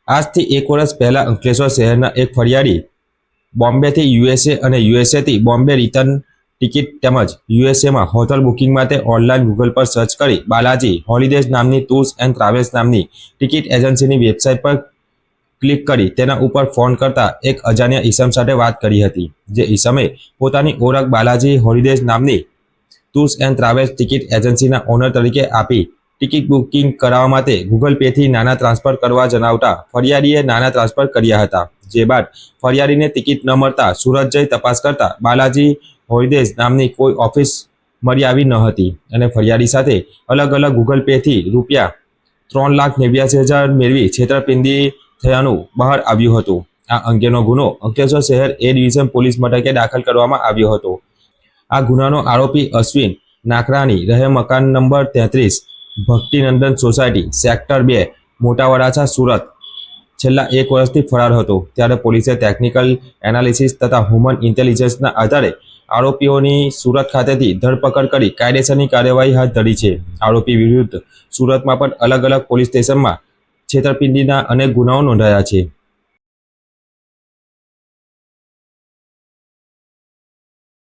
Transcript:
આજથી 1 વર્ષ પહેલાં અંકલેશ્વર શહેરના એક ફરિયાદી બોમ્બેથી યુએસએ અને યુએસએથી બોમ્બે રિટર્ન ટિકિટ તેમજ યુએસએમાં હોટલ બુકિંગ માટે ઓનલાઈન ગૂગલ પર સર્ચ કરી બાલાજી હોલિડેઝ નામની ટૂર્સ એન્ડ ટ્રાવેલ્સ નામની ટિકિટ એજન્સીની વેબસાઇટ પર ક્લિક કરી તેના ઉપર ફોન કરતા એક અજાણ્યા ઈસમ સાથે વાત કરી હતી, જે ઈસમે પોતાની ઓળખ બાલાજી હોલિડેઝ નામની ટૂર્સ એન્ડ ટ્રાવેલ્સ ટિકિટ એજન્સીના ઓનર તરીકે આપી ટિકિટ બુકિંગ કરાવવા માટે ગૂગલ પેથી નાણાં ટ્રાન્સફર કરવા જણાવતા ફરિયાદીએ નાણાં ટ્રાન્સફર કર્યા હતા, જે બાદ ફરિયાદીને ટિકિટ ન મળતા સુરત જઈ તપાસ કરતા બાલાજી હોલિડેઝ નામની કોઈ ઓફિસ મળી આવી ન હતી અને ફરિયાદી સાથે અલગ અલગ ગૂગલ પેથી ₹3,89,000 મેળવી છેતરપિંડી થયાનું બહાર આવ્યું હતું। આ અંગેનો ગુનો અંકલેશ્વર શહેર એ ડિવિઝન પોલીસ મથકે દાખલ કરવામાં આવ્યો હતો। આ ગુનાનો આરોપી અશ્વિન નાકરાણી રહે મકાન નંબર 33 ભક્તિનંદન સોસાયટી સેક્ટર 2 મોટા વરાછા સુરત છેલ્લા 1 વર્ષથી ફરાર હતો, ત્યારે પોલીસે ટેકનિકલ એનાલિસિસ તથા હ્યુમન ઇન્ટેલિજન્સના આધારે આરોપીઓની સુરત ખાતેથી ધરપકડ કરી કાયદેસરની કાર્યવાહી હાથ ધરી છે। આરોપી વિરુદ્ધ સુરતમાં પણ અલગ અલગ પોલીસ સ્ટેશનમાં છેતરપિંડીના અનેક ગુનાઓ નોંધાયા છે।